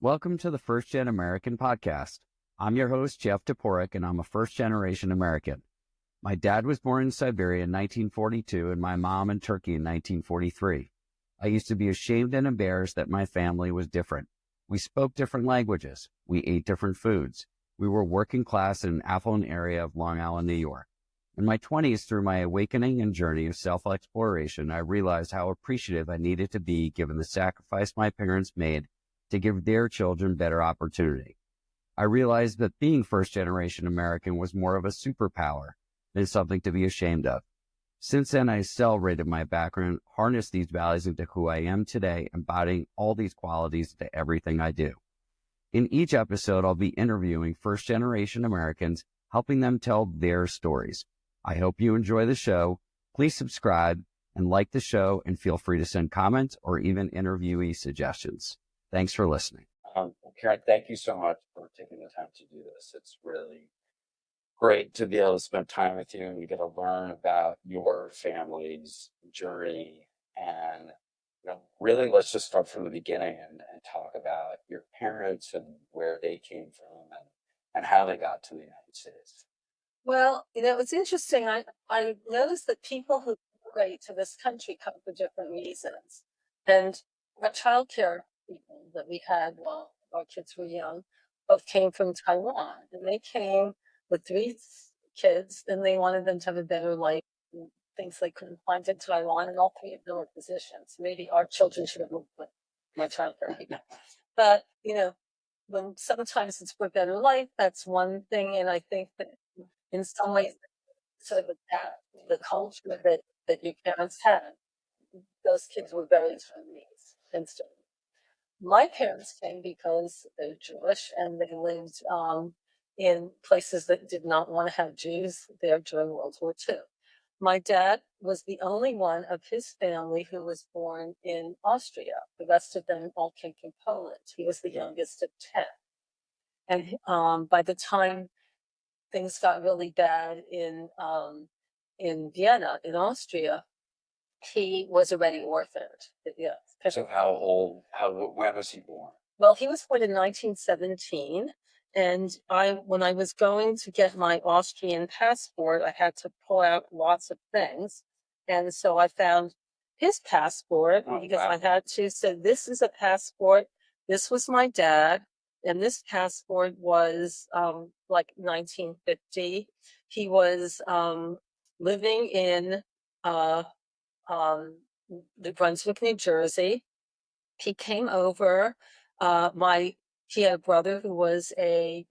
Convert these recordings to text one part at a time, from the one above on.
Welcome to the First Gen American podcast. I'm your host, Jeff Toporek, and I'm a first-generation American. My dad was born in Siberia in 1942 and my mom in Turkey in 1943. I used to be ashamed and embarrassed that my family was different. We spoke different languages. We ate different foods. We were working class in an affluent area of Long Island, New York. In my 20s, through my awakening and journey of self-exploration, I realized how appreciative I needed to be given the sacrifice my parents made to give their children better opportunity. I realized that being first-generation American was more of a superpower than something to be ashamed of. Since then, I celebrated my background, harnessed these values into who I am today, embodying all these qualities into everything I do. In each episode, I'll be interviewing first-generation Americans, helping them tell their stories. I hope you enjoy the show. Please subscribe and like the show, and feel free to send comments or even interviewee suggestions. Thanks for listening. Karen, thank you so much for taking the time to do this. It's really great to be able to spend time with you and get to learn about your family's journey. And really, let's just start from the beginning and talk about your parents and where they came from and how they got to the United States. Well, it's interesting. I noticed that people who migrate to this country come for different reasons. And our childcare people that we had while our kids were young both came from Taiwan. And they came with three kids, and they wanted them to have a better life. And things they couldn't find in Taiwan, and all three of them were physicians. Maybe our children should have moved with my childcare people. But, when sometimes it's for a better life, that's one thing. And I think that in some ways, sort of adapt the culture that your parents had. Those kids were very Chinese instantly. My parents came because they're Jewish and they lived in places that did not want to have Jews there during World War II. My dad was the only one of his family who was born in Austria. The rest of them all came from Poland. He was the youngest of 10. And by the time things got really bad in Vienna, in Austria, he was already orphaned. Yeah. So when was he born? Well, he was born in 1917. And when I was going to get my Austrian passport, I had to pull out lots of things. And so I found his passport because I had to. So this is a passport. This was my dad. And this passport was like 1950. He was living in New Brunswick, New Jersey. He came over. He had a brother who was a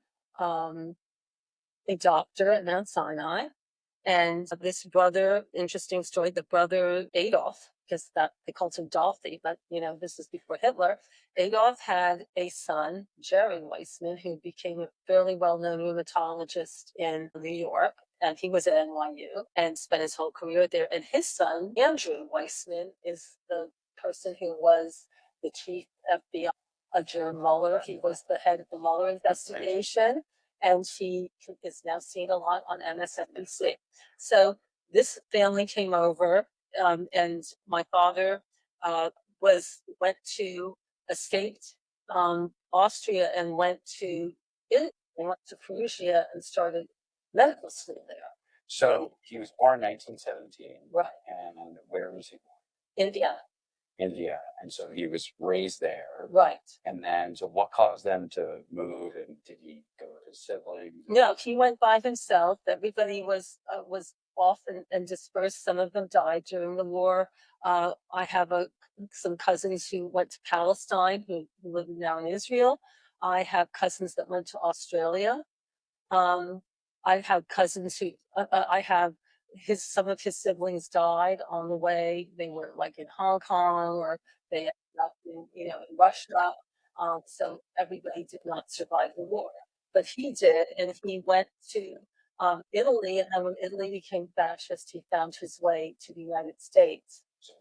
doctor at Mount Sinai. And this brother, interesting story, the brother Adolf, because they called him Dolphy, but this is before Hitler. Adolf had a son, Jerry Weissman, who became a fairly well-known rheumatologist in New York. And he was at NYU and spent his whole career there. And his son, Andrew Weissman, is the person who was the chief FBI under Mueller. He was the head of the Mueller investigation. And he is now seen a lot on MSNBC. So this family came over, and my father escaped Austria and went to Italy, and went to Perugia and started medical school there. So he was born in 1917. Right. And where was he born? India. India. And so he was raised there. Right. And then, so what caused them to move? And did he go with his siblings? No, he went by himself. Everybody was off and dispersed. Some of them died during the war. I have some cousins who went to Palestine, who live now in Israel. I have cousins that went to Australia. I have cousins who some of his siblings died on the way. They were like in Hong Kong, or they ended up in Russia. So everybody did not survive the war, but he did, and he went to Italy. And then when Italy became fascist, he found his way to the United States. So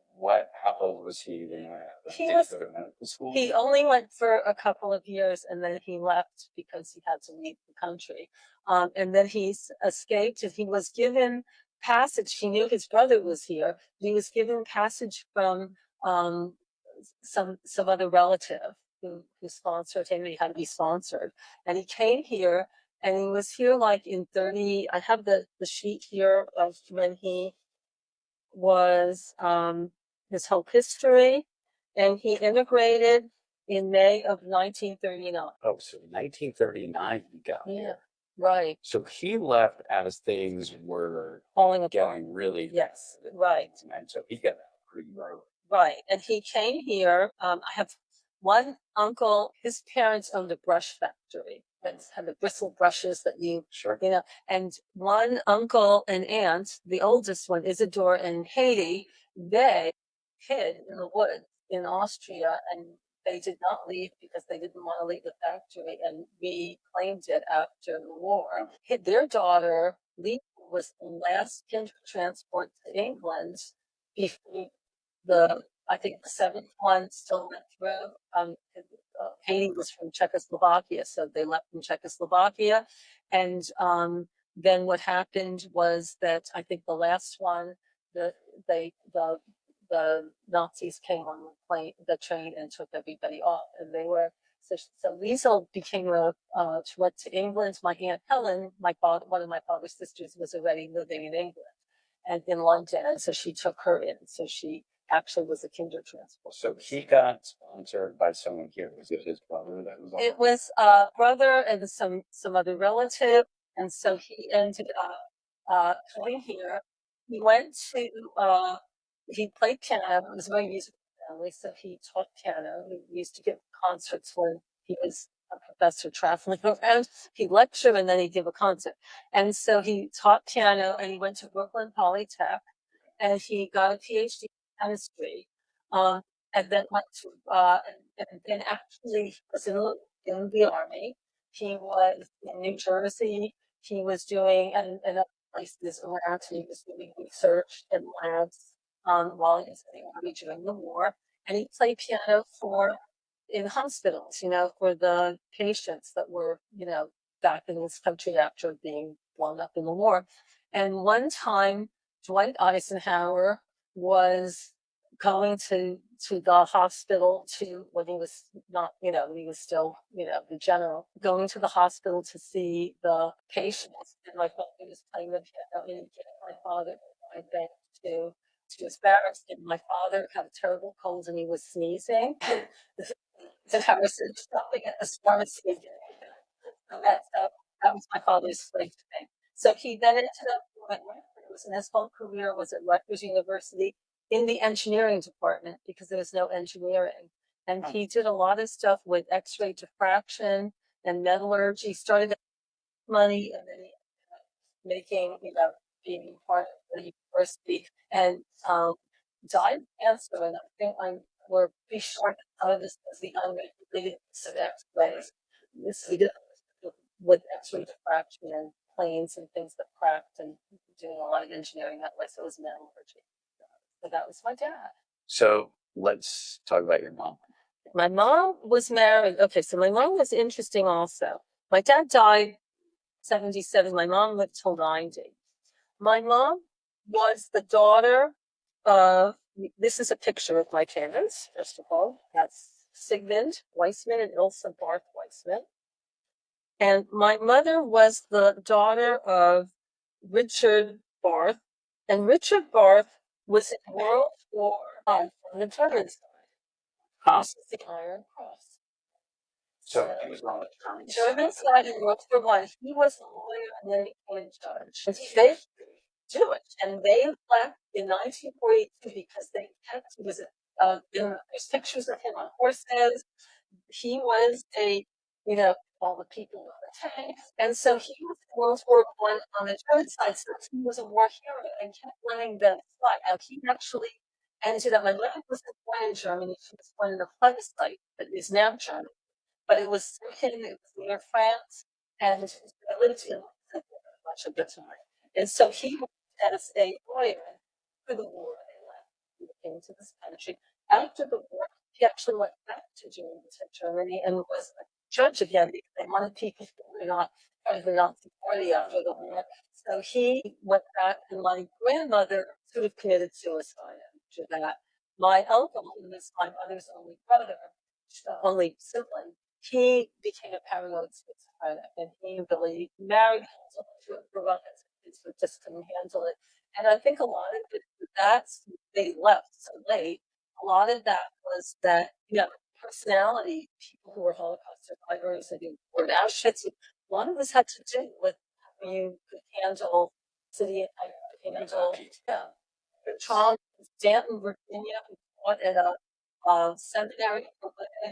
how old was he when he go to medical school? He only went for a couple of years, and then he left because he had to leave the country. And then he escaped, and he was given passage. He knew his brother was here. He was given passage from some other relative who sponsored him. He had to be sponsored, and he came here, and he was here like in 30. I have the sheet here of when he was his whole history, and he immigrated in May of 1939. Oh, so 1939 he got Yeah, here. right. So he left as things were Falling apart. getting really Yes, right. and so he got out pretty early. Right. And he came here. I have one uncle, his parents owned a brush factory that had the bristle brushes that Sure. you know, and one uncle and aunt, the oldest one, Isidore and Haiti, they hid in the woods in Austria, and they did not leave because they didn't want to leave the factory, and reclaimed it after the war. Their daughter, Lee, was the last kinder transport to England before I think the seventh one still went through. Haiti was from Czechoslovakia, so they left from Czechoslovakia, and then what happened was that I think the last one, the the Nazis came on the train, and took everybody off, and they were. So Liesel became she went to England. My Aunt Helen, one of my father's sisters, was already living in England and in London, and so she took her in. So she actually was a kinder transport. So he got sponsored by someone here. Was it his brother that was on? It was a brother and some other relative, and so he ended up coming here. He went to he played piano. It was a very musical family, so he taught piano. He used to give concerts when he was a professor traveling around. He'd lecture and then he'd give a concert. And so he taught piano, and he went to Brooklyn Polytech, and he got a PhD in chemistry. And then went to and then actually was in the army. He was in New Jersey. He was doing and other places around. He was doing research in labs while he was in the army during the war. And he played piano in hospitals, for the patients that were, back in this country after being blown up in the war. And one time, Dwight Eisenhower was going to the hospital when he was not, he was still, the general, going to the hospital to see the patients. And my father was playing the piano, and my father went back to his barracks, and my father had a terrible cold and he was sneezing. The Harrison stopping at this pharmacy. So that was my father's slave to me. So he then ended up at Rutgers, and his whole career was at Rutgers University in the engineering department because there was no engineering. And he did a lot of stuff with X-ray diffraction and metallurgy. Started money, and then he ended up making, being part of the university, and died of cancer. And I think we're pretty sure that some of this was the unregulated use of X-rays. This we did with X-ray diffraction and planes and things that cracked, and doing a lot of engineering that way. So it was metallurgy. So that was my dad. So let's talk about your mom. My mom was married. Okay, so my mom was interesting also. My dad died 77. My mom lived till 90. My mom was the daughter of, this is a picture of my parents, first of all. That's Sigmund Weissman and Ilse Barth Weissman. And my mother was the daughter of Richard Barth. And Richard Barth was in World War on the German side. This is the Iron Cross. So he was on the German side in World War One. He was a lawyer and then became a judge. And they do it, and they left in 1942 because they kept. There's pictures of him on horses. He was all the people on the tanks, and so he was in World War One on the German side. So he was a war hero and kept letting them fight. Now he actually ended up. My mother wasn't born in Germany; she was born in a plebiscite that is now Germany. But it was him, it was near France, and I lived in much of the time. And so he worked as a lawyer for the war and left. He came to this country. After the war, he actually went back to Germany and was a judge again because they wanted people who were not part of the Nazi party after the war. So he went back, and my grandmother sort of committed suicide after that. My uncle, who was my mother's only brother, only sibling, he became a paranoid schizophrenic, and he really married to a brother who just couldn't handle it. And I think a lot of it, that's they left so late. A lot of that was that, personality, people who were Holocaust survivors and who were Auschwitz, a lot of this had to do with how you could handle city and handle, Charles Stanton, Virginia, who taught at a seminary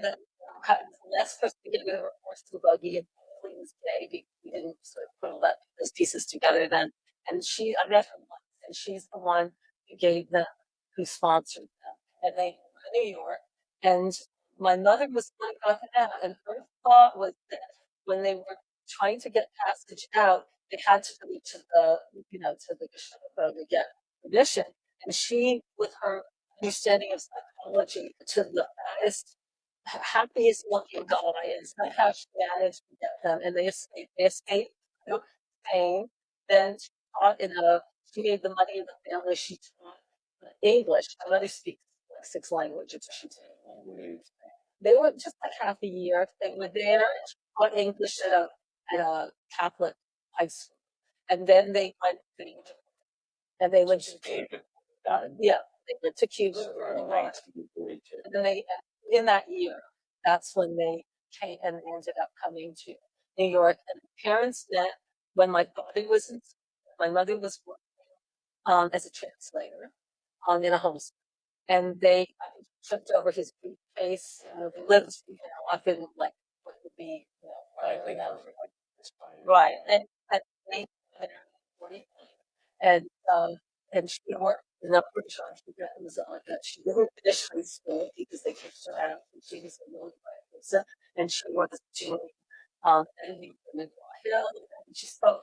that had less supposed to get rid of a horse and buggy and he was gay because we didn't sort of put all those pieces together then. And I met her once, and she's the one who gave them, who sponsored them. And they were in New York. And my mother was like, got that. And her thought was that when they were trying to get passage out, they had to go to the Gestapo to get permission. And she, with her understanding of psychology, to the highest, happiest looking guy, is how she managed to get them. And they escaped. They escaped pain. Then she gave the money to the family. She taught English. My mother speaks like 6 languages. They were just like half a year. They were there and she taught English at a Catholic high school. And then they went to and they went to they went to Cuba. And then in that year, that's when they came and ended up coming to New York. And parents met when my father was in school. My mother was working as a translator in a home school. And they flipped over his briefcase, lived, up in like what would be, right. And they, and and she worked in a jobs with Amazon that she didn't finish high school because they kicked her out and she was a really bright person and she was doing editing for Hill and she spoke,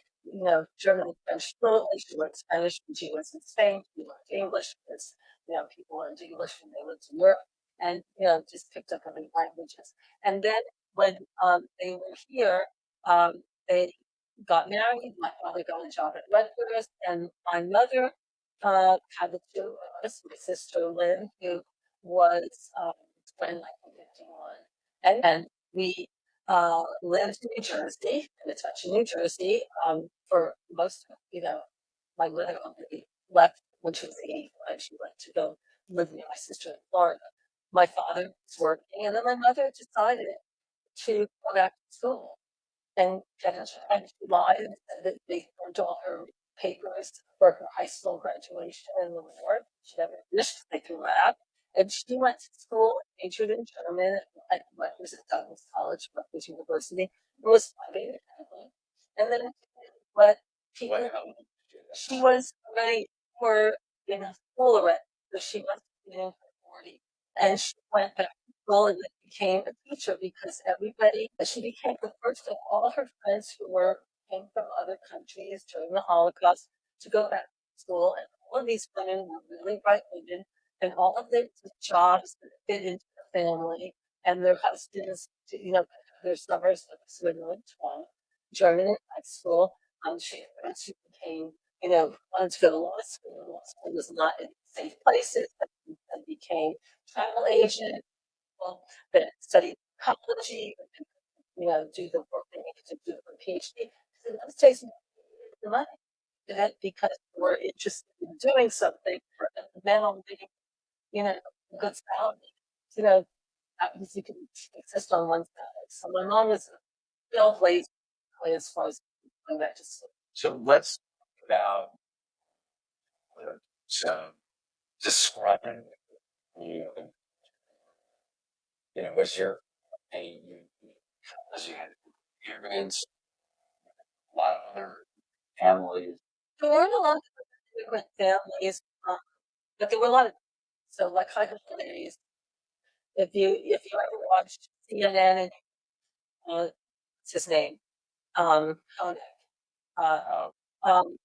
German and French fluently. She learned Spanish when she was in Spain. She learned English because people learned English when they lived in Europe and just picked up other languages. And then when they were here, they got married. My father got a job at Rutgers, and my mother had the two of us. My sister Lynn, who was in 1951, and we lived in New Jersey, in a touch in New Jersey, for most of my mother only left when she was 85. She went to go live with my sister in Florida. My father was working, and then my mother decided to go back to school and she lied and said that they burnt all her papers for her high school graduation in the war. She never finished, they threw her out. And she went to school, majored in German at Rutgers at Douglas College, Rutgers University, and was studying Catholic. And then what people, she was ready for school already, so she must have been in her 40s. And she went back to school and became a teacher because she became the first of all her friends who came from other countries during the Holocaust to go back to school. And all of these women were really bright women, and all of their jobs fit into the family, and their husbands, their summers of Switzerland, German in high school. She became, wanted to go to law school. Law school was not in safe places, and became travel agent. Well, that studied psychology, do the work they needed to do for PhD. So that was taking the money that because we're interested in doing something for the men on the, good salary. You know, you can exist on one salary. So my mom was still lazy as far as going back to school. So let's talk about some describing you. Was your as you had immigrants, a lot of other families. There weren't a lot of immigrant families, but there were a lot of like holidays. If you ever watched CNN and what's his name, Koenig, uh, um,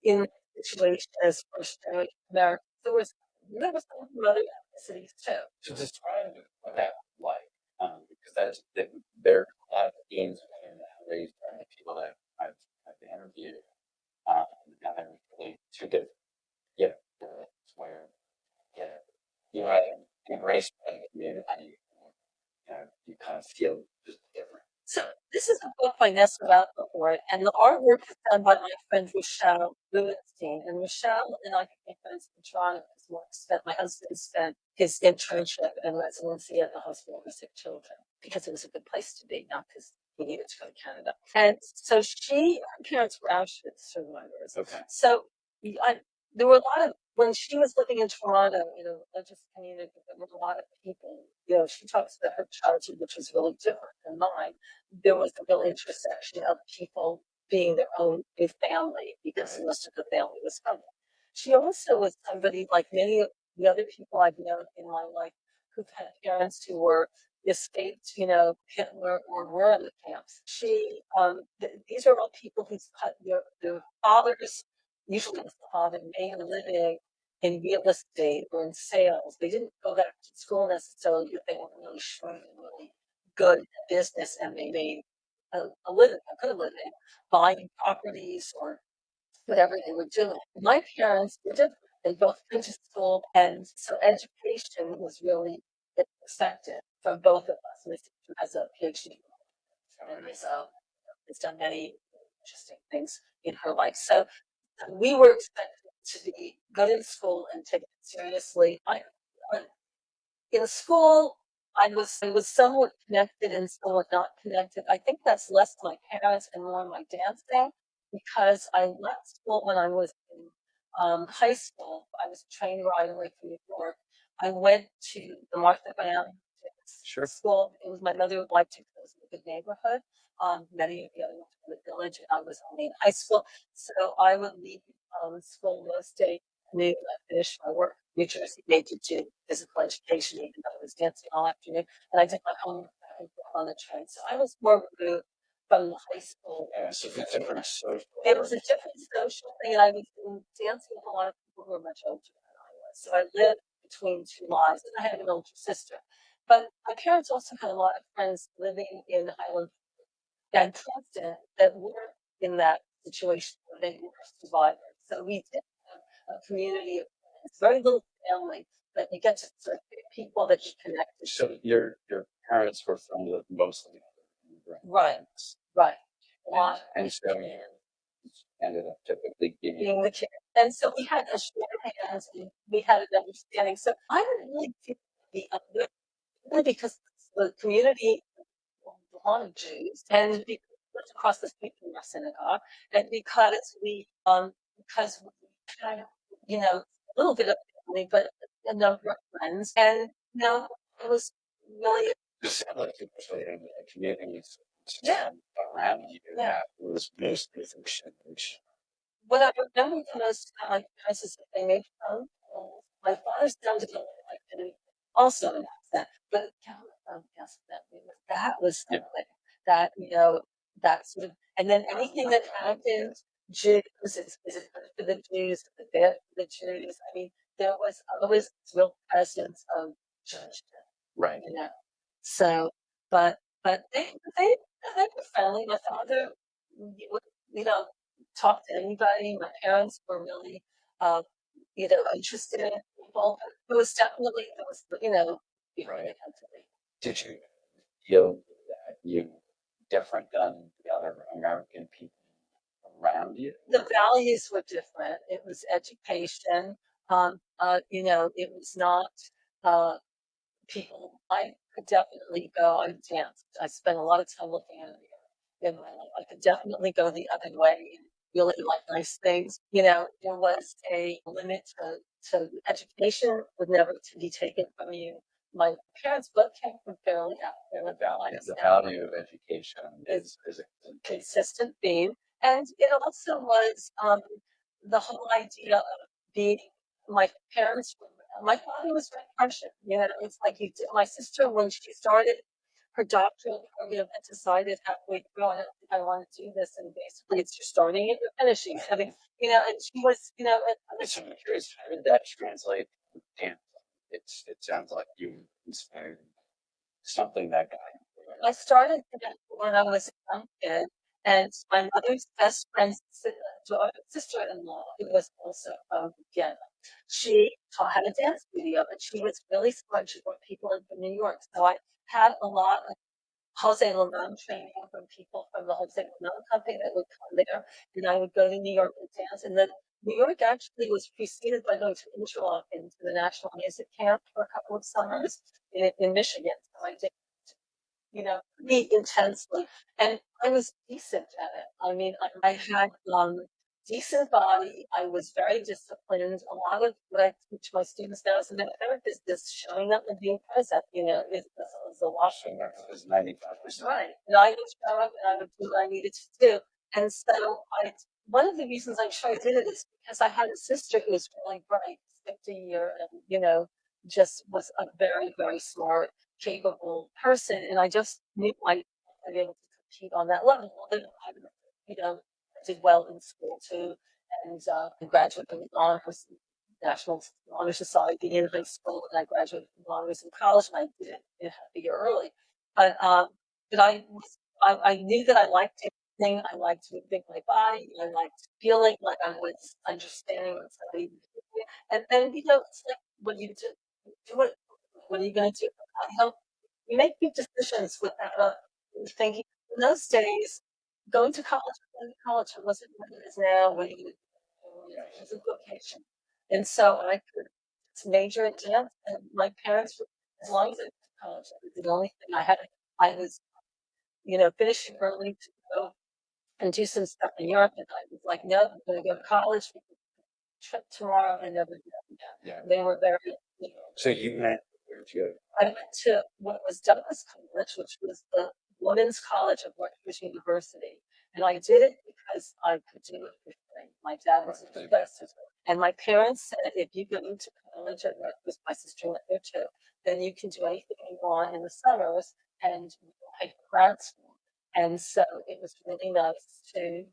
in the situation as first generation Americans, there was some from other ethnicities too. So describe what that was like, because there are a lot of themes nowadays from the people that I've interviewed, and they're really two different, where you either embrace the community, you kind of feel just different. So this is a book by Nessa Rappaport, and the artwork is done by my friend Rochelle Rubenstein. And Rochelle and I became friends in Toronto because my husband spent his internship and residency at the hospital for sick children because it was a good place to be, not because he needed to go to Canada. And so her parents were Auschwitz survivors. Okay. So there were a lot of, when she was living in Toronto, religious community, there were a lot of people, she talks about her childhood, which was really different than mine. There was a real intersection of people being their own new family because most of the family was coming. She also was somebody like many of the other people I've known in my life who've had parents who were escaped, Hitler or were in the camps. These are all people whose their fathers, usually the father, made a living in real estate or in sales. They didn't go back to school necessarily, but they were really shrewd and really good at business, and they made a good living, buying properties or whatever they were doing. My parents were different. They both went to school, and so education was really effective for both of us. My sister has a PhD and has done many interesting things in her life. So we were expected to be good in school and take it seriously. In school, I was somewhat connected and somewhat not connected. I think that's less my parents and more my dancing because I left school when I was in high school. I was a train rider away from New York. I went to the Martha Graham Sure. school. It was my mother liked it because it was in a good neighborhood. Many of the other went to the village, and I was only in high school, so I would leave school most days noon. I finished my work. New Jersey made you do physical education, even though I was dancing all afternoon, and I did my homework on the train. So I was more removed from the high school. Yeah, so it's a different social. It was a different social thing, and I was dancing with a lot of people who were much older than I was. So I lived between two lives, and I had an older sister. But my parents also had a lot of friends living in Highland and Princeton that were in that situation where they were survivors. So we did have a community of friends, very little family, but you get to sort of people that you connect to. So your parents were from the mostly immigrant Right, parents, right. and so you ended up typically Being the kid. And so we had a shared hands, and we had an understanding. So I didn't really feel the other because the community a lot of Jews, and because we lived across the street from our synagogue, and because we had, a little bit of family, but a number of friends, and it was really, just sound like it was in the communities yeah, around you yeah. that was mostly Jewish. What I remember the most about my parents is that they made fun. My father's sounded like an also an accent, but yes, that was Yeah. something that that sort of, and then anything that happened, Jews is it good for the Jews, is it bad for the Jews? I mean, there was always this real presence of judgment, Right. So, but they were friendly. My father would, talk to anybody. My parents were really, uh, interested in people. Right. Did you feel that you different than the other American people around you? The values were different. It was education. It was not, uh, people. I could definitely go. I danced. I spent a lot of time looking at it in my life. I could definitely go the other way and really like nice things. There was a limit to education would never to be taken from you. My parents both came from fairly affluent lives. The value of education is a consistent theme, and it also was the whole idea of being my parents. My father was very prescient. It's like my sister when she started her doctoral program and decided halfway through, I don't think I want to do this, and basically it's you're starting it, you're finishing. Having, and she was, I'm curious, how did that translate? Damn, it sounds like you inspired something that guy. I started when I was a young kid, and my mother's best friend's sister-in-law, who was also from Vienna, she had a dance studio, and she was really smart. She brought people in from New York. So I had a lot of Jose Lerner training from people from the Jose Lerner company that would come there, and I would go to New York and dance. And then New York actually was preceded by going to Interlochen to the National Music Camp for a couple of summers in Michigan. So I did, pretty intensely, and I was decent at it. I mean, I had decent body. I was very disciplined. A lot of what I teach my students now as a therapist is showing up and being present. Is a washing. It was 95%. Right. And I would show up and I would do what I needed to do. And so one of the reasons I'm sure I did it is because I had a sister who was really bright, skipped a year, and, just was a very, very smart, capable person. And I just knew I'd be able to compete on that level. And did well in school too. And I graduated with honors, National Honor Society in high school, and I graduated with honors in college, and I did it a year early. But I knew that I liked everything. I liked moving my body. I liked feeling like I was understanding what somebody was doing. And then it's like when you do it, what are you going to do? You make big decisions without thinking. In those days, going to college wasn't what it is now. When it was a vocation, and so I could major in dance. And my parents, as long as I went to college, that was the only thing I had. I was finishing early to go and do some stuff in Europe. And I was like, no, I'm going to go to college. Trip tomorrow. I never did it again. Yeah. They were very, So you went where to go? I went to what was Douglas College, which was the Women's College of Rutgers University. And I did it because I could do it for free. My dad was a professor. And my parents said, if you go into college at Rutgers, my sister went there too, then you can do anything you want in the summers and pay for grad school. And so it was really nice to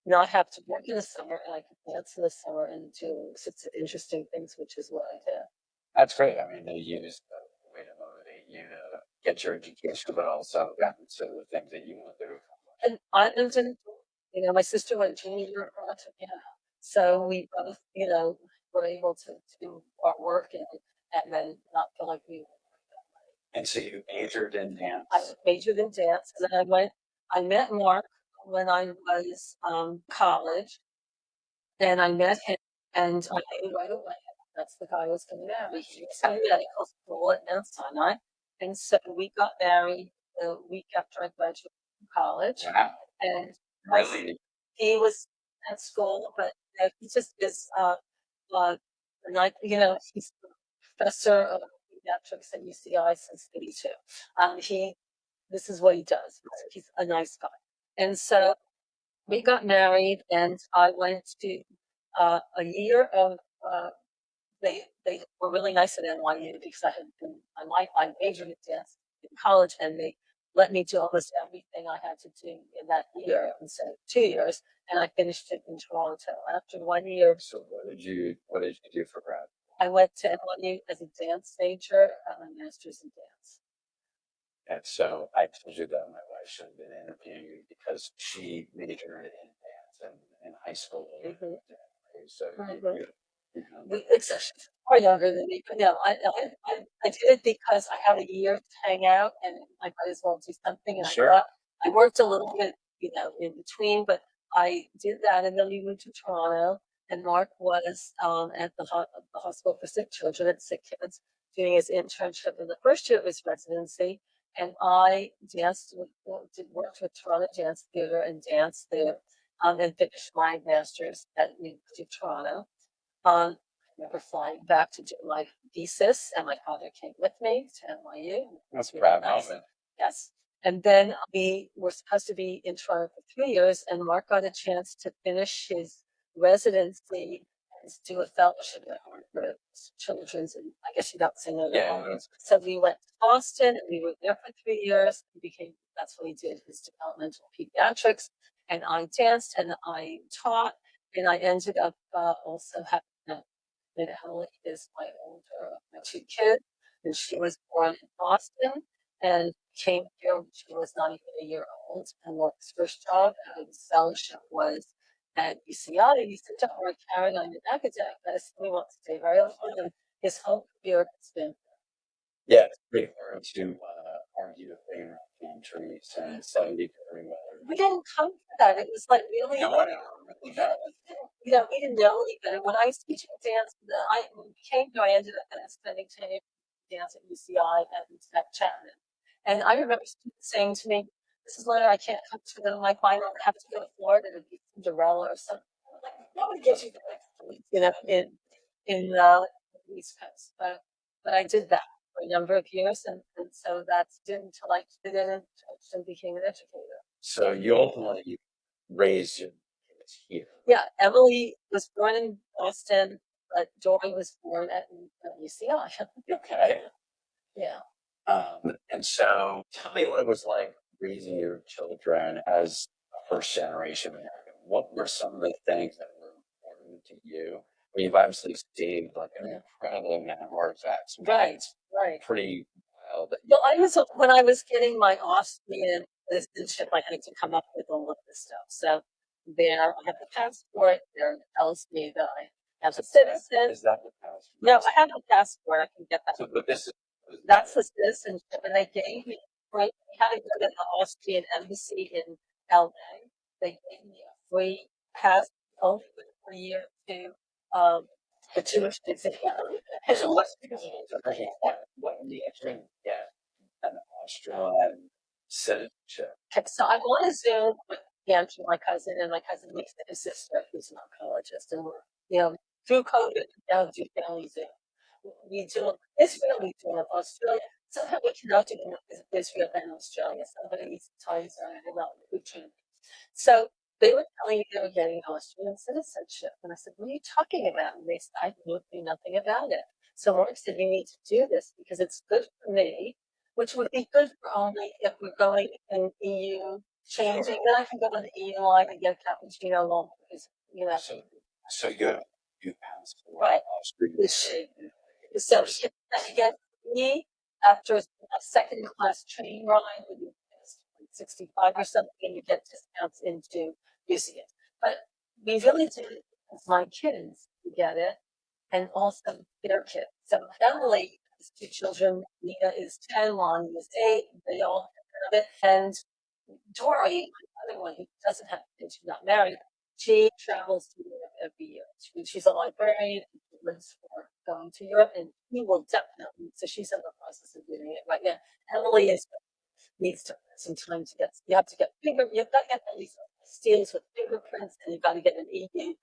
not have to work in the summer, and I could dance in the summer and do sorts of interesting things, which is what I did. That's great. I mean, they use the way to motivate you to get your education, but also so the things that you want to do. And I lived in, my sister went to New York, so we both, were able to do our work and then not feel like we. And so you majored in dance. I majored in dance, and then I met Mark when I was college, and I met him, and I knew right away that's the guy I was going to marry. He was in medical school at Mount Sinai, and so we got married the week after I graduated from college. Wow. And Really? he was at school, but he just is like he's the professor of pediatrics at UCI since '82. This is what he does. He's a nice guy, and so we got married, and I went to a year of. They were really nice at NYU because I majored in dance in college, and they let me do almost everything I had to do in that year instead of 2 years, and I finished it in Toronto after 1 year. So what did you do for grad? I went to NYU as a dance major, a master's in dance. And so I told you that my wife should have been interviewing you because she majored in dance in high school. Mm-hmm. So It's far younger than me, but no, I did it because I had a year to hang out, and I might as well do something. And sure. I worked a little bit, in between, but I did that, and then we moved to Toronto. And Mark was at the hospital for sick children and sick kids, doing his internship in the first year of his residency. And I worked with Toronto Dance Theatre and danced there, and finished my master's at University of Toronto. I remember flying back to do my thesis, and my father came with me to NYU. That's a proud moment. Yes. And then we were supposed to be in Toronto for 3 years, and Mark got a chance to finish his residency and do a fellowship at Harvard Children's, and I guess you got to say no. Yeah. So we went to Boston, and we were there for 3 years. That's what he did, his developmental pediatrics, and I danced and I taught, and I ended up also having Helen is my older of my two kids, and she was born in Boston and came here when she was not even a year old. And Mark's first job at his fellowship was at UCI. He's such a hard carrot on an academic medicine. He wants to stay very long, and his whole career has been. Yeah, it's pretty hard to argue a thing around palm trees and 70 degree weather. We didn't come to that. It was like really, No, I don't really know. we didn't know any better. When I was teaching dance, when we came here, I ended up spending 10 years dance at UCI at Chapman. And I remember students saying to me, "This is Lerner, I can't come to them. Like, I have to go to Florida to be Cinderella or something." I'm like, nobody gives you that, in the East Coast. But I did that for a number of years, and so that's until I did it and became an educator. So you ultimately raised your kids here. Yeah, Emily was born in Boston, but Dory was born at UCI. Okay. Yeah. And so tell me what it was like raising your children as a first generation American. What were some of the things that were important to you? I mean, you've obviously saved like an incredible amount of artifacts. Right. Pretty wild. Well, when I was getting my Austrian citizenship, I had to come up with all of this stuff. So there, I have the passport. There tells me that I have a citizen. Is that the passport? No, I have the passport. I can get that. So, but this is That's the citizenship, and they gave me, right? We had to go to the Austrian embassy in LA. They gave me a free pass only for a year to the Jewish museum. so what's what do you actually get an Australian citizenship? Okay, so I'm on a Zoom with Andrew, my cousin, and my cousin Lisa, his sister, who's an oncologist, and we're, through COVID, now do family Zoom. We do Israel, we do in Australia. Somehow we cannot do Israel and Australia. Somebody needs time zone and not routine. So they were telling me they were getting Austrian citizenship. And I said, "What are you talking about?" And they said, "I knew nothing about it." So Mark said, "You need to do this because it's good for me, which would be good for only if we're going in EU changing. Then I can go on the EU line and get a cappuccino loan because, So you have you passport, right. Austrian. So you get me after a second class train ride when you 65 or something, and you get discounts into using it. But we really did it with my kids to get it, and also their kids. So Emily has two children. Nina is 10, Lonnie is 8. They all have it. And Dory, my other one who doesn't have kids, she's not married, she travels to Europe every year. She's a librarian and she lives for going to Europe, and she will definitely. So she's in the process of doing it right now. Emily needs to some time to get. You have to get bigger. You've got to get all these steals with fingerprints, and you've got to get an EU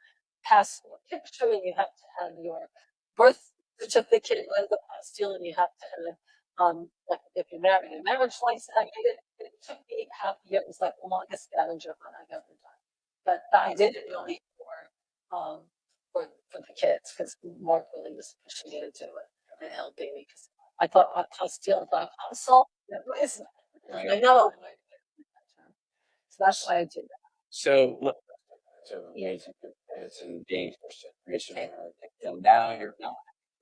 passport picture, and you have to have your birth certificate with the apostille, and you have to have like if you're married, a marriage license. I mean, it took me half a year. It was like the longest scavenger hunt I've ever done. But I did it really for the kids because Mark really was pushing me to do it and helping me because I thought apostille by apostle. I know. So that's why I did that. So look, so amazing it's an dangerous generation. And now you're not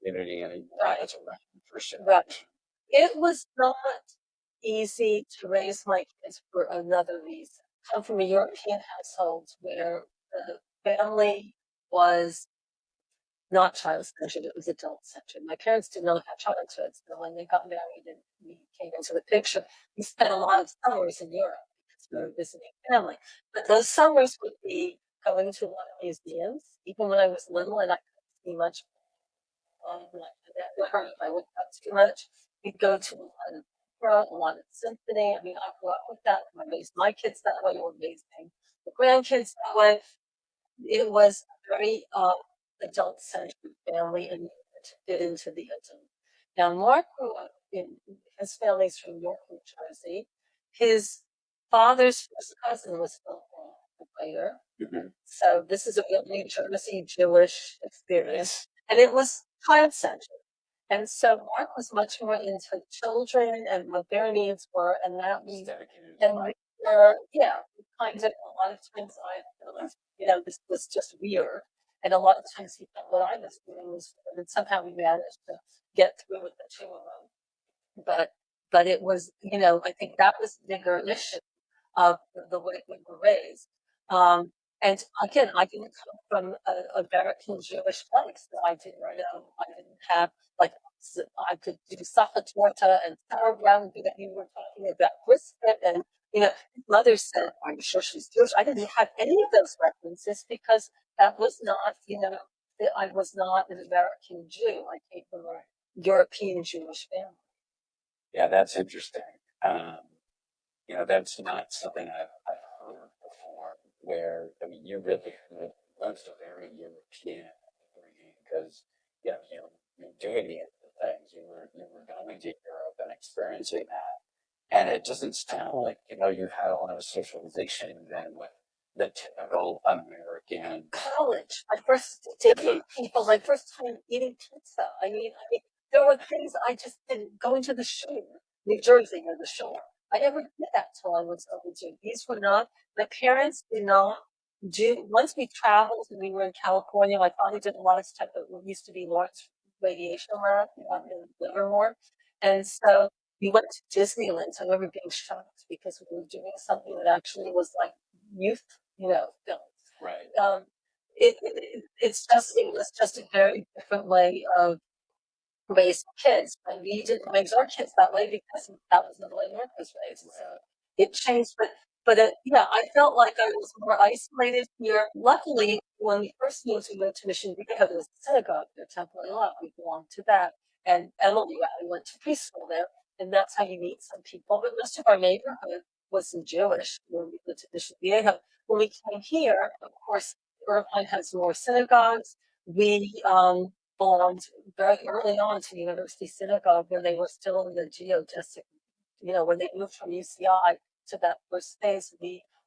community anymore. Right. That's a first generation. Right. It was not easy to raise my kids for another reason. I come from a European household where the family was not child-centered, it was adult-centered. My parents did not have childhood, so when they got married and we came into the picture, we spent a lot of summers in Europe because we were visiting family. But those summers would be going to a lot of museums, even when I was little and I couldn't see much. That would hurt if I went out too much. We'd go to a lot of opera, a lot of symphony. I mean, I grew up with that. I raised my kids that way, or raising the grandkids that way. It was very adult-centered family and fit into the adult. Now, Mark grew up his family's from York, New Jersey. His father's first cousin was a writer. Mm-hmm. So this is a real New Jersey Jewish experience. And it was child-centered. And so Mark was much more into children and what their needs were, and that we kind of a lot of times I realized, this was just weird. And a lot of times he thought what I was doing was weird, and somehow we managed to get through with the two of them. But it was, I think that was the bigger issue of the way we were raised. And again, I didn't come from a American Jewish place, so I didn't know. I didn't have like I could do sapa torta and sauerbraten that you were talking about brisket, and you know, mother said, "Are you sure she's Jewish?" I didn't have any of those references because that was not, I was not an American Jew. I came from a European Jewish family. Yeah, that's interesting. Um, that's not something I've heard before. Where I mean, you really that's a very European upbringing because you're doing the things you were going to Europe and experiencing that, and it doesn't sound like you had a lot of socialization then with the typical American. College, my first dating people, my first time eating pizza. I mean, there were things I just didn't go into the shore, New Jersey or the shore. I never did that till I was over two. These were not, my parents did not do, once we traveled and we were in California, my father did a lot of stuff that used to be Lawrence Radiation Lab in Livermore. And so we went to Disneyland. So I remember being shocked because we were doing something that actually was like youth, films. Right. It was just a very different way of raising kids, but we didn't raise our kids that way because that was the way North was raised. So it changed, yeah, I felt like I was more isolated here. Luckily, when we first moved, we went to Mission because there was a synagogue there, Temple Lot. We belonged to that, and Emily I went to preschool there, and that's how you meet some people. But most of our neighborhood wasn't Jewish when we went to Mission Viejo. When we came here, of course, Irvine has more synagogues. We belonged very early on to the University Synagogue when they were still in the geodesic, when they moved from UCI to that first phase.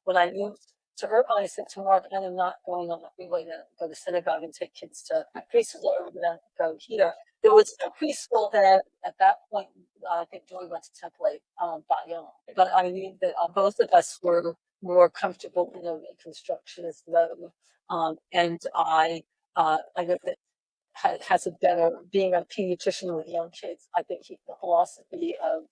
When I moved to Irvine, I said to Mark, I'm not going on the freeway to go to synagogue and take kids to preschool. I'm going to go here. There was a preschool there at that point. I think Joy went to Template Bayonne. But I knew that both of us were more comfortable in a reconstructionist mode. And I know that has a better, being a pediatrician with young kids, I think the philosophy of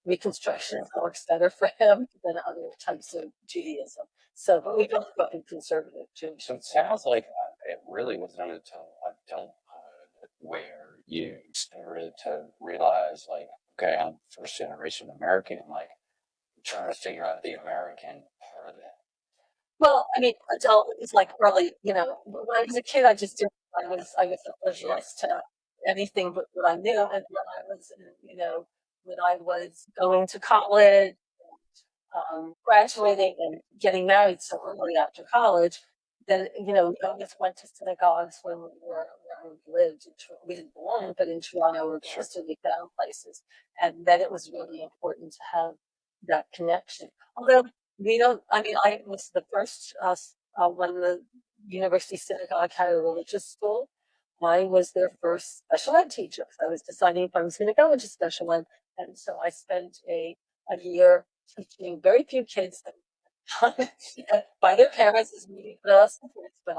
Reconstruction works better for him than other types of Judaism. So, but we both grew up in conservative Jewish. So it sounds like it really wasn't until adulthood where you started to realize, like, okay, I'm first generation American, like, I'm trying to figure out the American part of it. Well, I mean, adult is like early, when I was a kid, I just did, I was oblivious to anything but what I knew. And when I was going to college, graduating and getting married so early after college, then, we always went to synagogues when where we lived. We didn't belong, but in Toronto or Boston, we found places. And then it was really important to have that connection. Although we don't, I mean, I was the first, when the University Synagogue had a religious school, I was their first special ed teacher. So I was deciding if I was going to go into special ed. And so I spent a year teaching very few kids by their parents as meeting with us, but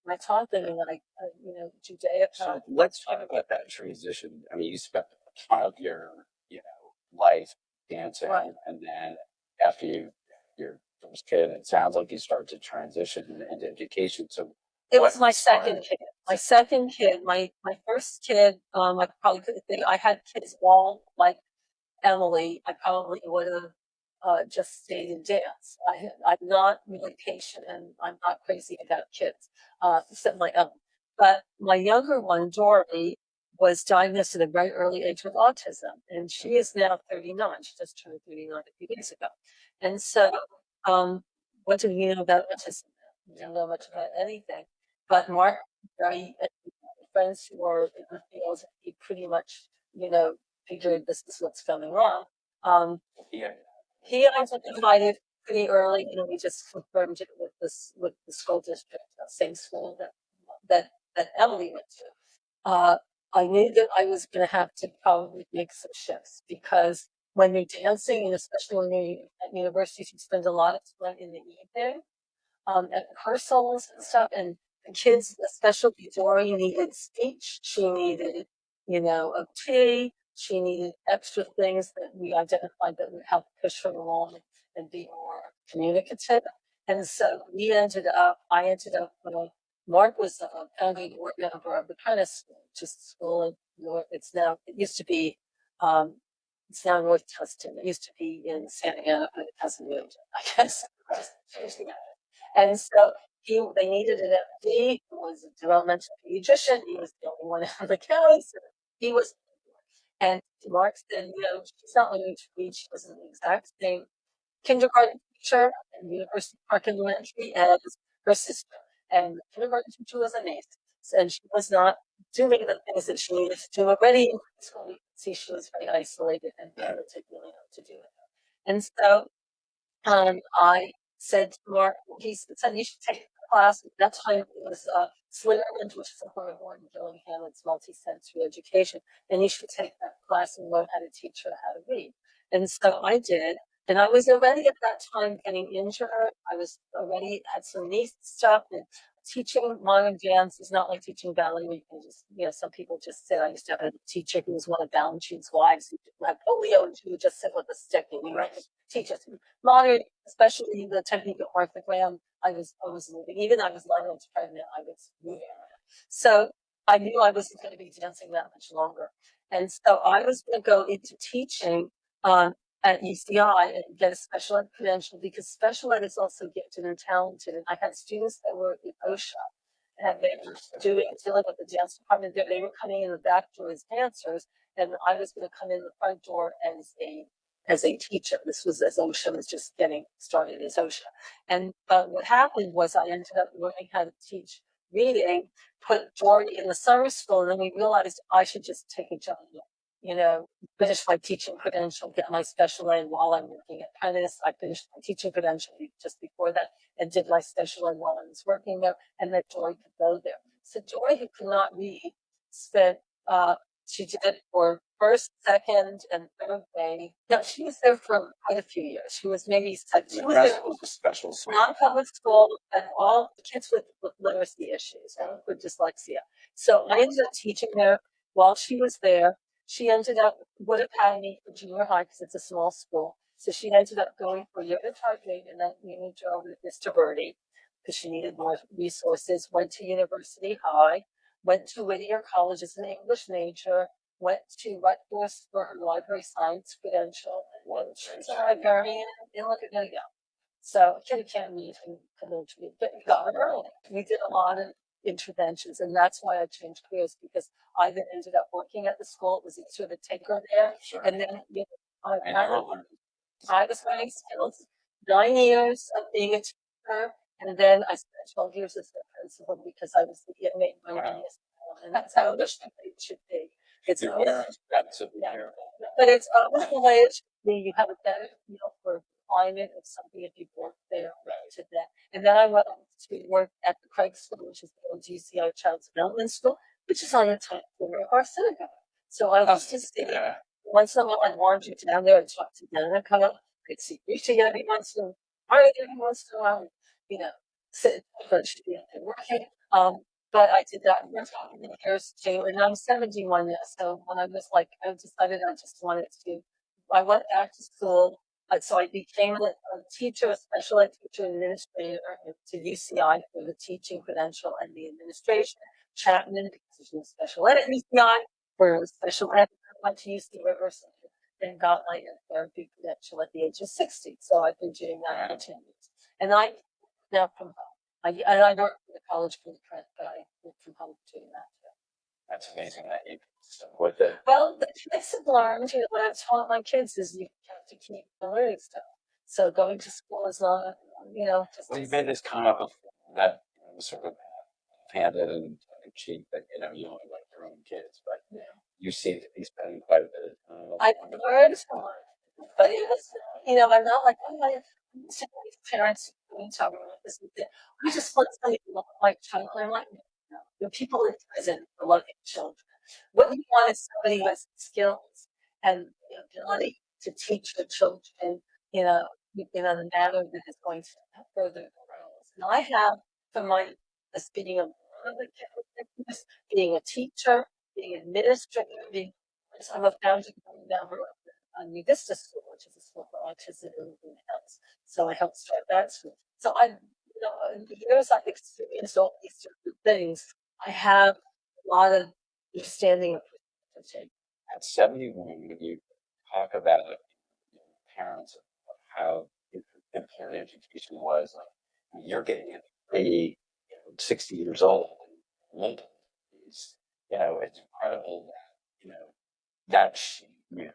I taught them in Judaic. So let's talk about that transition. I mean, you spent a ton of your life dancing, Right. and then after your first kid, it sounds like you start to transition into education. So it was my second kid. My second kid, my first kid, I probably could think I had kids all like Emily. I probably would have just stayed in dance. I'm not really patient and I'm not crazy about kids, except my own. But my younger one, Dory, was diagnosed at a very early age with autism, and she is now 39. She just turned 39 a few days ago. And so, what do you know about autism? I don't know much about anything. But Mark, very friends who are in the field, he pretty much, figured this is what's going on. He identified it pretty early, we just confirmed it with the school district, the same school that Emily went to. I knew that I was going to have to probably make some shifts because when you're dancing, and especially when you're at universities, you spend a lot of time in the evening at rehearsals and stuff. And the kids, especially Dory, needed speech. She needed, a tea. She needed extra things that we identified that would help push her along and be more communicative. And so I ended up, Mark was a founding board member of the kind of just school in North, it used to be, it's now North Tustin. It used to be in Santa Ana, but it hasn't moved, I guess. And so they needed an MD who was a developmental pediatrician. He was the only one in the county. So he was, and Mark said, she's not learning to read. She was in the exact same kindergarten teacher at University Park Elementary as her sister. And the kindergarten teacher was amazing. And she was not doing the things that she needed to do already in school. You could see she was very isolated and didn't really know what to do. And so I said to Mark, he said, you should take the class. At that time, it was Lerner, which is a program in Gillingham. It's multi-sensory education. And you should take that class and learn how to teach her how to read. And so I did. And I was already at that time getting injured. I was already had some knee stuff. And teaching modern dance is not like teaching ballet where you can just, some people just sit. I used to have a teacher who was one of Balanchine's wives who had polio, and she would just sit with a stick and teach us. Modern, especially the technique of Martha Graham, I was moving. Even I was 9 months pregnant, I was moving. So I knew I wasn't going to be dancing that much longer. And so I was going to go into teaching at UCI and get a special ed credential, because special ed is also gifted and talented. And I had students that were in OSHA and they were dealing with the dance department. They were coming in the back door as dancers, and I was going to come in the front door as a teacher. This was as OSHA was just getting started as OSHA. And what happened was I ended up learning how to teach reading, put Dory in the summer school, and then we realized I should just take a job, finish my teaching credential, get my special ed while I'm working at Prentice. I finished my teaching credential just before that and did my special ed while I was working there, and that Dory could go there. So Dory, who could not read, spent she did it for first, second, and third grade. No, she was there for quite a few years. She was maybe second. She was there for special school. Non-public school, and all the kids with literacy issues and with dyslexia. So I ended up teaching her while she was there. She ended up would have had me for junior high because it's a small school. So she ended up going for a year at Target, and then moved over to Mr. Birdie because she needed more resources. Went to University High. Went to Whittier College as an English major, went to Rutgers for her library science credential, she's a librarian, and look at her go. So a kid can't read and come to me, but got her early. We did a lot of interventions, and that's why I changed careers, because I then ended up working at the school. It was easier to take her there, and then I was learning skills. 9 years of being a teacher, and then I spent 12 years as the principal because I was the inmate money, and that's how it should be. It's always, but it's always the way it should be. You have a better feel for climate of something if you work there to that. And then I went to work at the Craig School, which is the GCI Child Development School, which is on the top floor of our synagogue. So I was just thinking, once in a while I'd wander down there and talk to Danica. I'd see Rita every once in a while, every once in a while, sit, but she'd be out there working. But I did that for 20 years too, and I'm 71 now. So when I decided I just wanted to, I went back to school. So I became a teacher, a special ed teacher and administrator to UCI for the teaching credential and the administration. Chapman, because she's special ed at UCI for special ed. I went to UC Riverside and got my therapy credential at the age of 60. So I've been doing that for 10 years. And I now from home. I work for the college blueprint, but I work from home doing that too. That's amazing that you stuck with it. Well, the kids have learned, what I've taught my kids is you have to keep learning stuff. So going to school is not, just. Well, you made this comment that sort of handed and cheap that you only like your own kids, but you seem to be spending quite a bit of time. I've learned so much, but it was, I'm not like, my parents tell me this and that. I just want somebody to love my child. I'm like, the people in prison are loving children. What you want is somebody who has skills and the ability to teach the children, the manner that is going to further their growth. And I have, from my being a being a teacher, being an administrator, I'm a founding member of New Vista School, which is a school for autism and else. So I helped start that school. So in the years I've experienced all these different things, I have a lot of understanding of perspective. At 71, when you talk about parents, how important education was, like you're getting a 60 years old, and it's, it's incredible that, that shaped you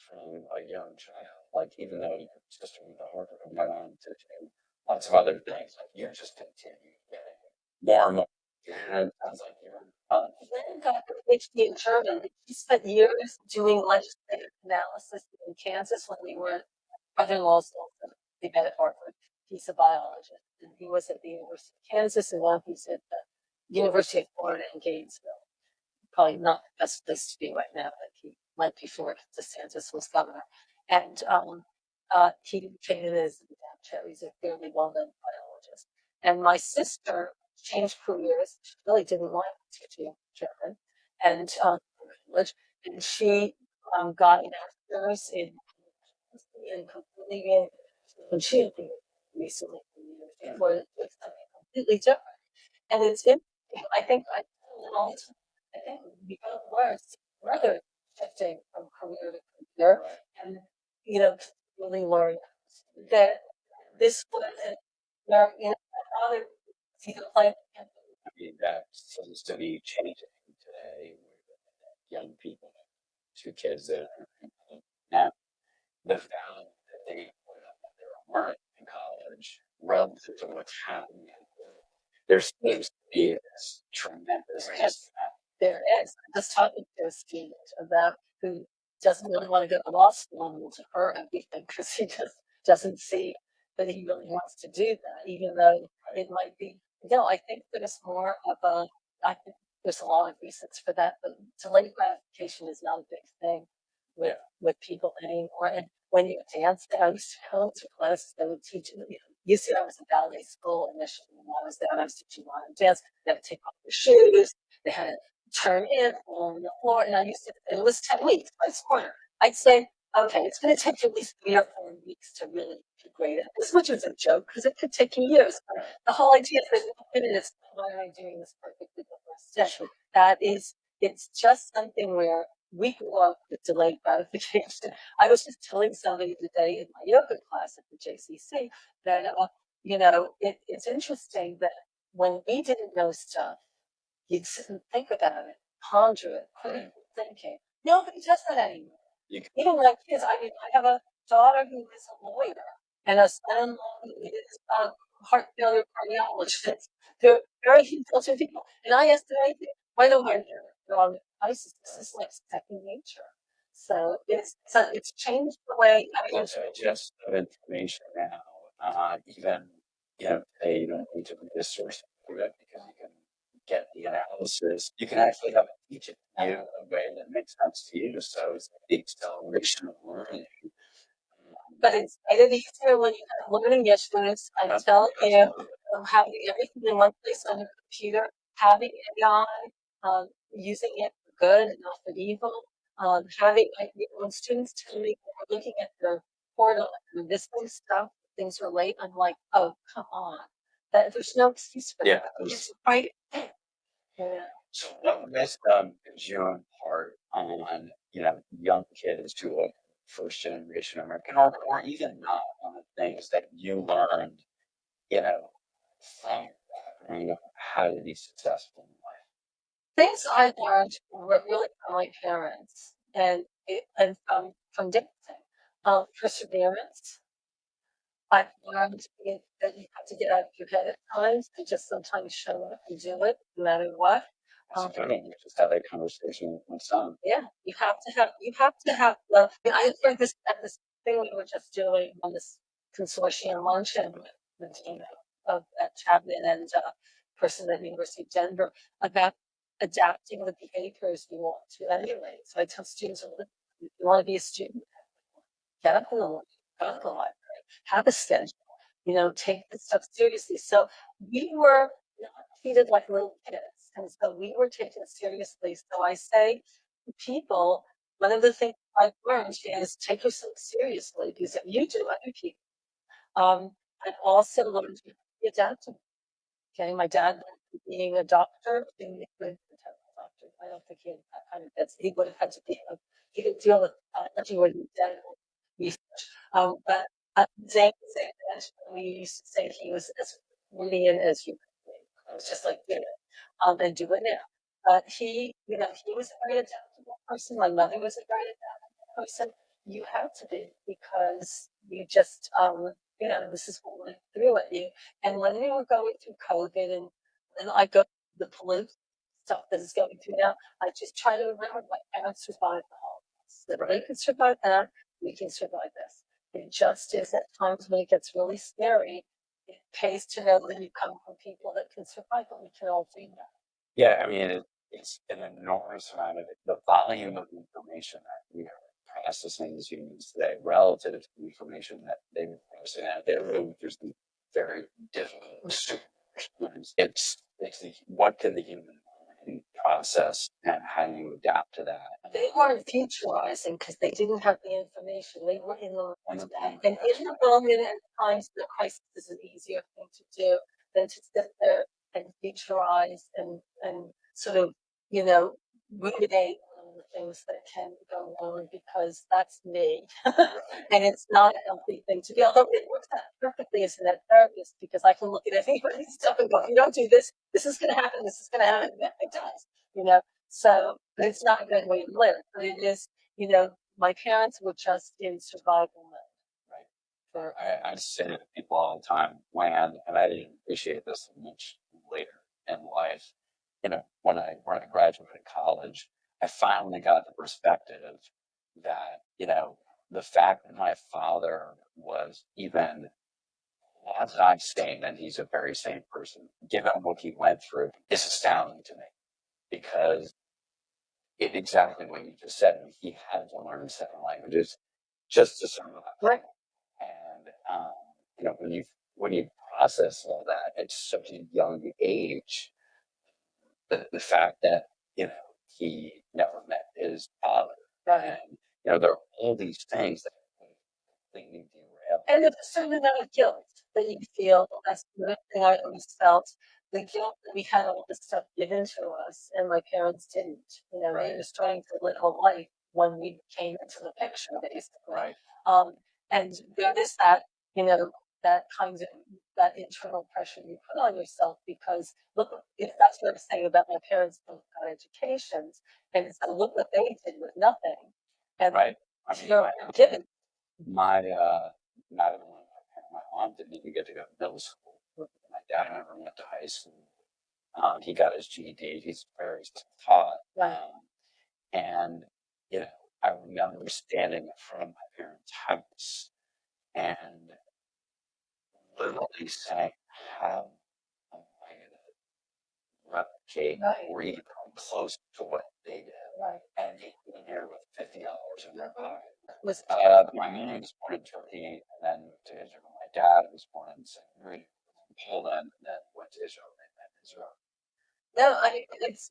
from a young child. Like, even though your sister went to Harvard and went on to do lots of other things, like you just continue getting more and more. And it sounds like you're Then got her PhD in German. She spent years doing legislative analysis in Kansas when we were brother-in-law's also. They met at Harvard. He's a biologist, and he was at the University of Kansas, and now he's at the University of Florida in Gainesville. Probably not the best place to be right now, but he went before DeSantis was governor. And he came in as the chair. He's a fairly well-known biologist. And my sister changed careers. She really didn't want to teach German and English, and she got an master's in completely, and she recently for something completely different. And it's interesting. I think we both were rather shifting from career to career, and really learn that this wasn't where my father see the plan. I mean, that seems to be changing today with young people, 2 kids that are now the value that they put up when they were in college relative to what's happening. There seems to be this tremendous disconnect. There is. I was talking to a student about who doesn't really want to go to law school and will defer everything because he just doesn't see that he really wants to do that, even though it might be. I think there's more of I think there's a lot of reasons for that, but delayed gratification is not a big thing with people anymore. And when you dance, I used to go to classes that would teach you. You see, I was in ballet school initially when I was there, and I was teaching modern dance. They had to take off their shoes. They had to turn in on the floor, and I used to. It was 10 weeks by quarter. I'd say, okay, it's going to take you at least 3 or 4 weeks to really be great at this, which is a joke because it could take you years. The whole idea is that why am I doing this perfectly the first step? That is, it's just something where we grew up with delayed gratification. I was just telling somebody today in my yoga class at the JCC that, it's interesting that when we didn't know stuff, you'd sit and think about it, ponder it, critical thinking. Nobody does that anymore. Even my kids, I have a daughter who is a lawyer and a son-in-law who is a heart failure cardiologist. They're very intelligent people. And I asked them anything, why don't they're on ISIS? This is like second nature. So it's changed the way I just of information now. Even you don't need to read this source because you can get the analysis. You can actually have it teach it to you in a way that makes sense to you. So it's the acceleration of learning. But it's easier when you have learning issues. I'm telling you, having everything in one place on your computer, having AI, using it for good and not for evil, having when students tell me we're looking at the portal and missing stuff, things are late, I'm like, oh, come on. There's no excuse for that. It's right. Yeah. So what this gives you in part on young kids who are first generation American or even not on the things that you learned, from how to be successful in life. Things I learned were really from my parents and from dancing. Perseverance. I've learned that you have to get out of your head at times and just sometimes show up and do it no matter what. I just had that conversation with my son. Yeah, you have to have love. I heard this at this thing we were just doing on this consortium luncheon with the dean of at Chapman and person at the University of Denver about adapting the behaviors you want to emulate. So I tell students, if you want to be a student, get up in the morning, go to the library, have a schedule, take this stuff seriously. So we were not treated like little kids. And so we were taken seriously. So I say to people, one of the things I've learned is take yourself seriously because if you do, other people. I've also learned to be adaptable. Okay, my dad went from being a doctor, being a good doctor. I don't think he had that kind of he would have had to be he could deal with he would have done research. But Zane said that we used to say he was as brilliant as you could be. I was just like, and do it now. But he was a very adaptable person. My mother was a very adaptable person. You have to be because you just this is what went through at you. And when we were going through COVID and I go through the political stuff that is going through now, I just try to remember my parents survived the Holocaust. That they can survive that, we can survive this. It just is at times when it gets really scary, it pays to know that you come from people that can survive, but we can all do that. Yeah, I mean, it's an enormous amount of the volume of information that we are processing as humans today relative to the information that they've been processing out there. There's some very difficult. It's what can the human mind process and how do you adapt to that? They weren't futurizing because they didn't have the information. They were in the moment. And in the moment at times, the crisis is an easier thing to do than to sit there and futurize and sort of, ruminate on the things that can go wrong because that's me. And it's not a healthy thing to be. Although it works out perfectly as a net therapist because I can look at anybody's stuff and go, if you don't do this, this is going to happen, this is going to happen. And it does, So it's not a good way to live. But it is, my parents were just in survival mode. Right. I say to people all the time, and I didn't appreciate this much later in life. When I graduated college, I finally got the perspective that, the fact that my father was even as I'm saying that he's a very sane person, given what he went through, is astounding to me because exactly what you just said. He had to learn 7 languages just to survive. Right. And when you process all that at such a young age, the fact that he never met his father, Right. and there are all these things that completely derail. And there's a certain amount of guilt that you feel. That's the thing I always felt. The guilt that we had all this stuff given to us, and my parents didn't. They were starting to live a life when we came into the picture, basically. Right. And there is that, that kind of that internal pressure you put on yourself because look, if that's what I'm saying about my parents both got educations, and so look what they did with nothing. And right. I mean, you're given. My mom didn't even get to go to middle school. My dad never went to high school. He got his GED. He's very taught. And I remember standing in front of my parents' house and literally saying, "How am I going to replicate or even come close to what they did?" And they came here with $50 in their pocket. My mom was born in Turkey and then moved to Israel. My dad was born in Poland and then went to Israel and then Israel. No,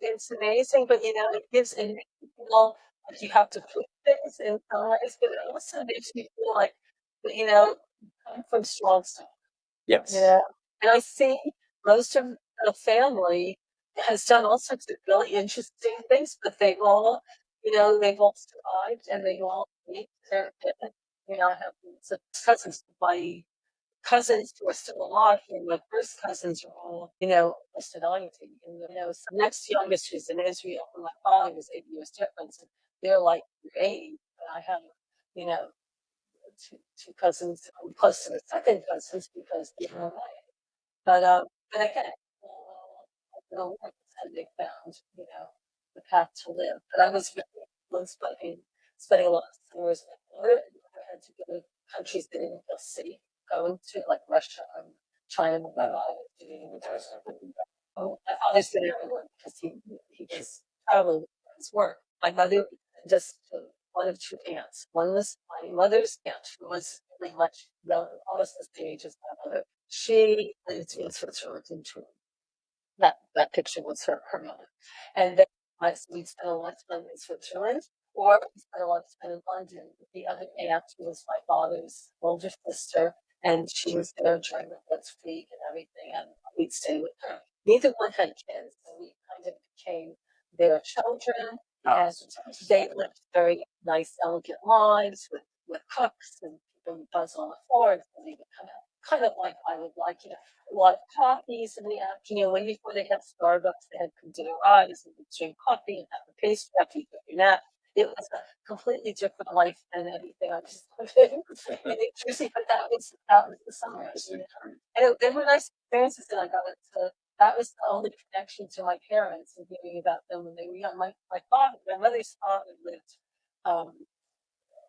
it's amazing, but it gives and people like you have to put things in some ways, but it also makes you feel like come from strong stuff. Yes. And I see most of the family has done all sorts of really interesting things, but they've all survived and they've all made their I have some cousins, my cousins who are still alive, and my first cousins are all, close to 90. And so next youngest who's in Israel, and my father was 8 years difference. And they're like 80, but I have, two cousins, close to the second cousins because they're away. But again, the work and they found, the path to live. But I was really spending a lot of summers in Florida. I had to go to countries that didn't feel safe going to, like Russia and China. My father's been everywhere because he was traveling with his work. My mother just one of two aunts. One was my mother's aunt, who was pretty much almost the same age as my mother. She lived in Switzerland in Turin. That picture was her mother. And then we spent a lot of time in Switzerland, or we spent a lot of time in London. The other aunt was my father's older sister, and she was there during the Let's Week and everything, and we'd stay with her. Neither one had kids, so we kind of became their children, and they lived very nice, elegant lives with cooks and people would buzz on the floor, and they would kind of like I would like, a lot of coffees in the afternoon. When before they had Starbucks, they had Condito Eyes and would drink coffee and have a pastry after you took your nap. It was a completely different life than anything I was living in New Jersey, but that was the summer. And they were nice experiences, and I got it to. That was the only connection to my parents and hearing about them when they were young. My mother's father lived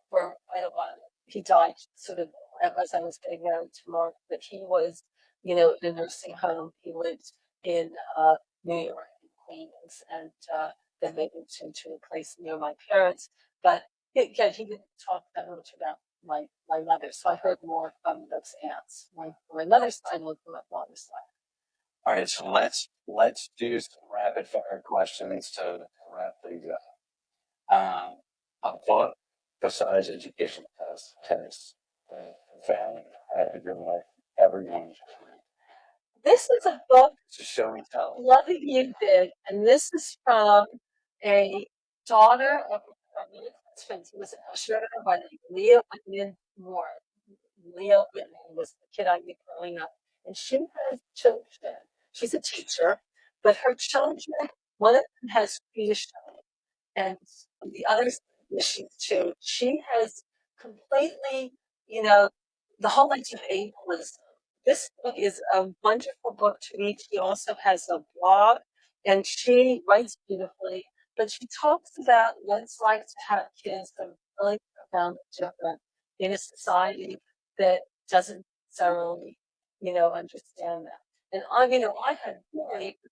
for quite a while. He died sort of as I was getting married to Mark, but he was, in a nursing home. He lived in New York, in Queens, and then they moved him to a place near my parents. But again, he didn't talk that much about my mother, so I heard more from those aunts. My mother's side and from my father's side. All right, so let's do some rapid fire questions to wrap things up. What besides education tests, family had your life ever going to This is a book show and tell? Loving You Did, and this is from a daughter of a really close friend who was an usher by the name of Leah Whitman Moore. Leah Whitman was the kid I knew growing up, and she has children. She's a teacher, but her children, one of them has Swedish and the other issues too. She has completely, the whole idea of ableism. This book is a wonderful book to read. She also has a blog and she writes beautifully, but she talks about what it's like to have kids that are really profoundly different in a society that doesn't necessarily, understand that. And I had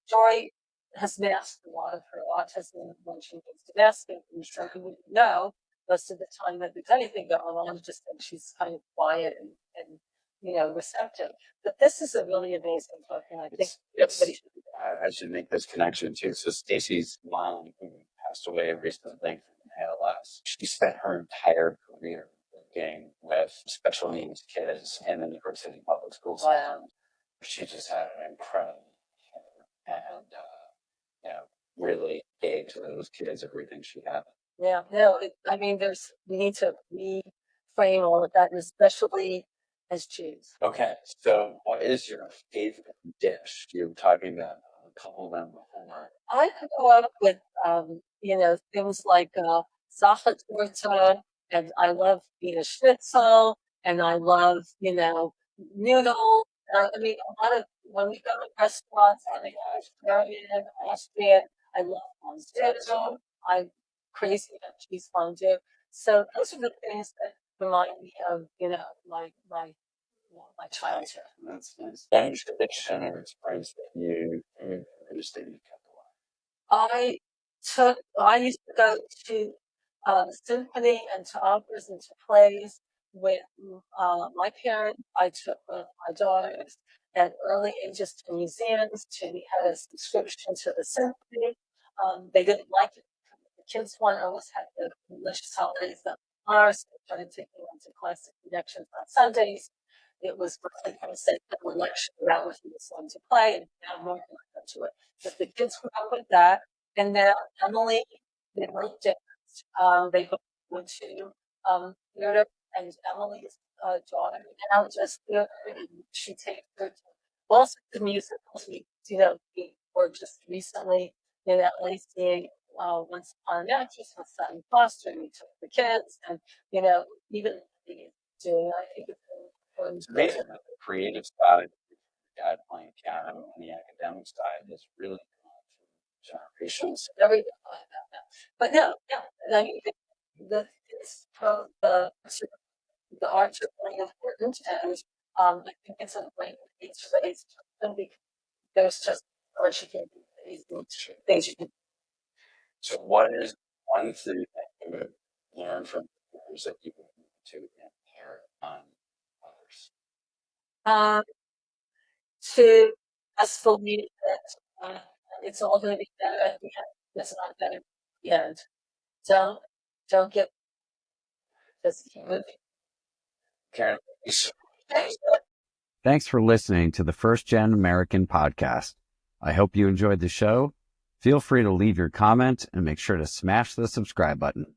Joy has masked a lot of her autism when she goes to masking, and so we wouldn't know most of the time that there's anything going on, just that she's kind of quiet and receptive. But this is a really amazing book, and I think everybody should read it. I should make this connection too. So Stacy's mom, who passed away recently from ALS, she spent her entire career working with special needs kids in the New York City public school system. Wow. She just had an incredible and really gave to those kids everything she had. Yeah, no, we need to reframe all of that, and especially as Jews. Okay, so what is your favorite dish? You were talking about a couple of them before. I grew up with, things like Sachertorte, and I love Wiener Schnitzel, and I love, noodle. A lot of when we go to restaurants, I think Italian, Austrian. I love fondue. I'm crazy about cheese fondue. So those are the things that remind me of, my childhood. That's nice. Any tradition or experience that you understand you kept I used to go to symphony and to operas and to plays with my parents. I took my daughters at early ages to museums. We had a subscription to the symphony. They didn't like it. The kids one always had the delicious holidays that ours. They started taking them to classic connections on Sundays. It was really kind of set the lecture about what he was going to play, and now more to it. But the kids grew up with that, and then Emily, they lived it. They both went to Europe, and Emily's daughter now just she takes her to all sorts of musicals. We were just recently in LA seeing Once Upon a Actress with Sutton Foster, and we took the kids, and even doing I think it's amazing that the creative side, dad playing piano, and the academic side is really generations. everything like that. But no, I mean, the arts are really important, and I think it's a great age raised, and there's just so much you can do, things you can. So, what is one thing that you would learn from others that you would want to inherit on others? To us believe that it's all going to be better at the end. It's not better at the end. Don't get just keep moving. Karen, thank you so Thanks for listening to the First Gen American podcast. I hope you enjoyed the show. Feel free to leave your comment and make sure to smash the subscribe button.